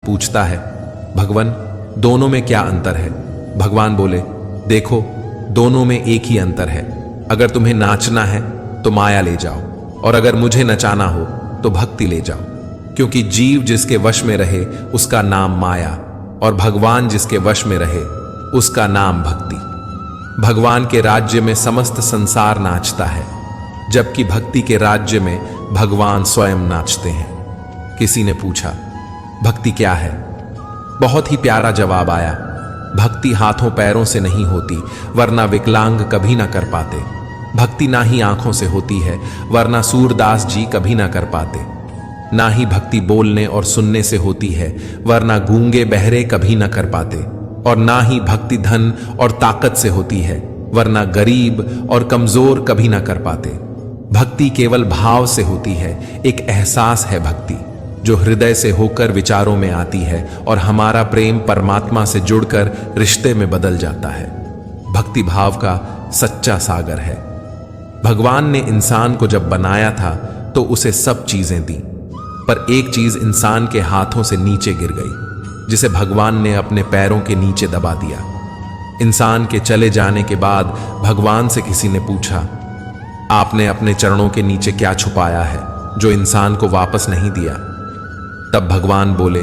पूछता है, भगवान दोनों में क्या अंतर है? भगवान बोले, देखो दोनों में एक ही अंतर है। अगर तुम्हें नाचना है तो माया ले जाओ, और अगर मुझे नचाना हो तो भक्ति ले जाओ। क्योंकि जीव जिसके वश में रहे उसका नाम माया, और भगवान जिसके वश में रहे उसका नाम भक्ति। भगवान के राज्य में समस्त संसार नाचता है, जबकि भक्ति के राज्य में भगवान स्वयं नाचते हैं। किसी ने पूछा, भक्ति क्या है? बहुत ही प्यारा जवाब आया, भक्ति हाथों पैरों से नहीं होती, वरना विकलांग कभी ना कर पाते। भक्ति ना ही आंखों से होती है, वरना सूरदास जी कभी ना कर पाते। ना ही भक्ति बोलने और सुनने से होती है, वरना गूंगे बहरे कभी ना कर पाते। और ना ही भक्ति धन और ताकत से होती है, वरना गरीब और कमजोर कभी ना कर पाते। भक्ति केवल भाव से होती है, एक एहसास है भक्ति, जो हृदय से होकर विचारों में आती है, और हमारा प्रेम परमात्मा से जुड़कर रिश्ते में बदल जाता है। भक्ति भाव का सच्चा सागर है। भगवान ने इंसान को जब बनाया था तो उसे सब चीजें दी, पर एक चीज इंसान के हाथों से नीचे गिर गई, जिसे भगवान ने अपने पैरों के नीचे दबा दिया। इंसान के चले जाने के बाद भगवान से किसी ने पूछा, आपने अपने चरणों के नीचे क्या छुपाया है जो इंसान को वापस नहीं दिया? तब भगवान बोले,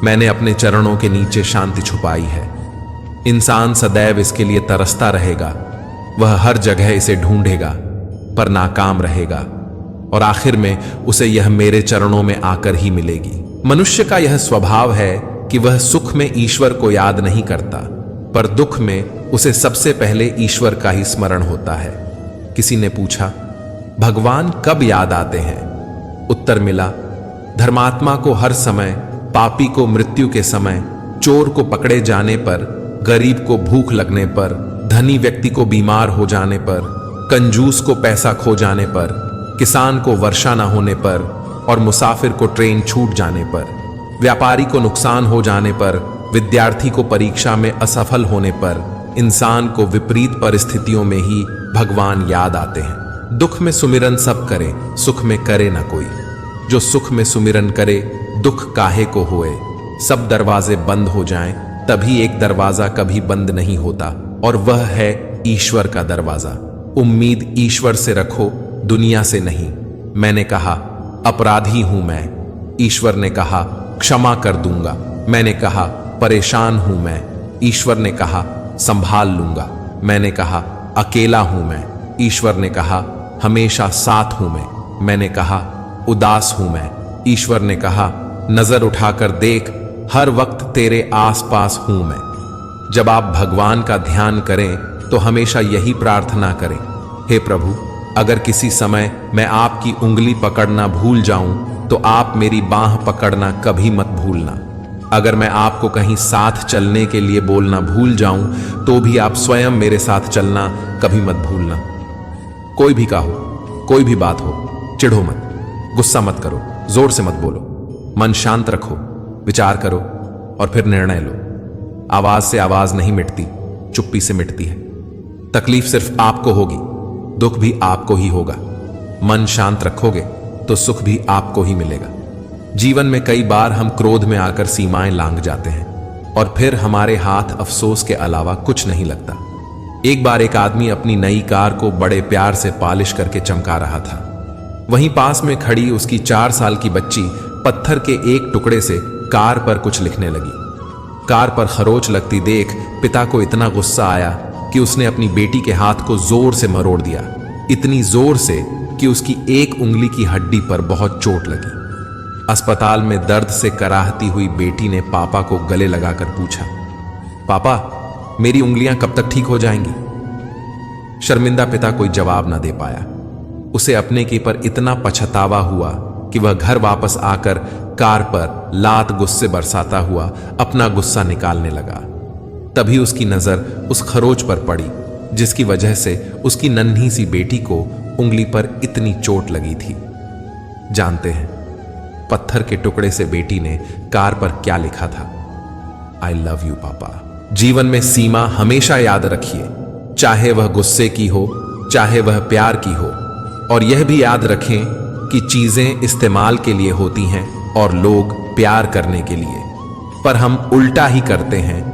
मैंने अपने चरणों के नीचे शांति छुपाई है। इंसान सदैव इसके लिए तरसता रहेगा, वह हर जगह इसे ढूंढेगा पर नाकाम रहेगा, और आखिर में उसे यह मेरे चरणों में आकर ही मिलेगी। मनुष्य का यह स्वभाव है कि वह सुख में ईश्वर को याद नहीं करता, पर दुख में उसे सबसे पहले ईश्वर का ही स्मरण होता है। किसी ने पूछा, भगवान कब याद आते हैं? उत्तर मिला, धर्मात्मा को हर समय, पापी को मृत्यु के समय, चोर को पकड़े जाने पर, गरीब को भूख लगने पर, धनी व्यक्ति को बीमार हो जाने पर, कंजूस को पैसा खो जाने पर, किसान को वर्षा न होने पर, और मुसाफिर को ट्रेन छूट जाने पर, व्यापारी को नुकसान हो जाने पर, विद्यार्थी को परीक्षा में असफल होने पर, इंसान को विपरीत परिस्थितियों में ही भगवान याद आते हैं। दुख में सुमिरन सब करे, सुख में करे न कोई। जो सुख में सुमिरन करे, दुख काहे को होए। सब दरवाजे बंद हो जाएं, तभी एक दरवाजा कभी बंद नहीं होता, और वह है ईश्वर का दरवाजा। उम्मीद ईश्वर से रखो, दुनिया से नहीं। मैंने कहा, अपराधी हूं मैं। ईश्वर ने कहा, क्षमा कर दूंगा। मैंने कहा, परेशान हूं मैं। ईश्वर ने कहा, संभाल लूंगा। मैंने कहा, अकेला हूं मैं। ईश्वर ने कहा, हमेशा साथ हूं मैं। मैंने कहा, उदास हूं मैं। ईश्वर ने कहा, नजर उठाकर देख, हर वक्त तेरे आसपास हूं मैं। जब आप भगवान का ध्यान करें तो हमेशा यही प्रार्थना करें, हे प्रभु, अगर किसी समय मैं आपकी उंगली पकड़ना भूल जाऊं तो आप मेरी बाह पकड़ना कभी मत भूलना। अगर मैं आपको कहीं साथ चलने के लिए बोलना भूल जाऊं तो भी आप स्वयं मेरे साथ चलना कभी मत भूलना। कोई भी कहो, कोई भी बात हो, चिढ़ो मत, गुस्सा मत करो, जोर से मत बोलो, मन शांत रखो, विचार करो और फिर निर्णय लो। आवाज से आवाज नहीं मिटती, चुप्पी से मिटती है। तकलीफ सिर्फ आपको होगी, दुख भी आपको ही होगा। मन शांत रखोगे तो सुख भी आपको ही मिलेगा। जीवन में कई बार हम क्रोध में आकर सीमाएं लांघ जाते हैं, और फिर हमारे हाथ अफसोस के अलावा कुछ नहीं लगता। एक बार एक आदमी अपनी नई कार को बड़े प्यार से पॉलिश करके चमका रहा था। वहीं पास में खड़ी उसकी 4 साल की बच्ची पत्थर के एक टुकड़े से कार पर कुछ लिखने लगी। कार पर खरोच लगती देख पिता को इतना गुस्सा आया कि उसने अपनी बेटी के हाथ को जोर से मरोड़ दिया, इतनी जोर से कि उसकी एक उंगली की हड्डी पर बहुत चोट लगी। अस्पताल में दर्द से कराहती हुई बेटी ने पापा को गले लगाकर पूछा, पापा, मेरी उंगलियां कब तक ठीक हो जाएंगी? शर्मिंदा पिता कोई जवाब न दे पाया। उसे अपने के पर इतना पछतावा हुआ कि वह घर वापस आकर कार पर लात गुस्से बरसाता हुआ अपना गुस्सा निकालने लगा। तभी उसकी नजर उस खरोच पर पड़ी जिसकी वजह से उसकी नन्ही सी बेटी को उंगली पर इतनी चोट लगी थी। जानते हैं पत्थर के टुकड़े से बेटी ने कार पर क्या लिखा था? आई लव यू पापा। जीवन में सीमा हमेशा याद रखिए, चाहे वह गुस्से की हो, चाहे वह प्यार की हो। और यह भी याद रखें कि चीजें इस्तेमाल के लिए होती हैं और लोग प्यार करने के लिए। पर हम उल्टा ही करते हैं।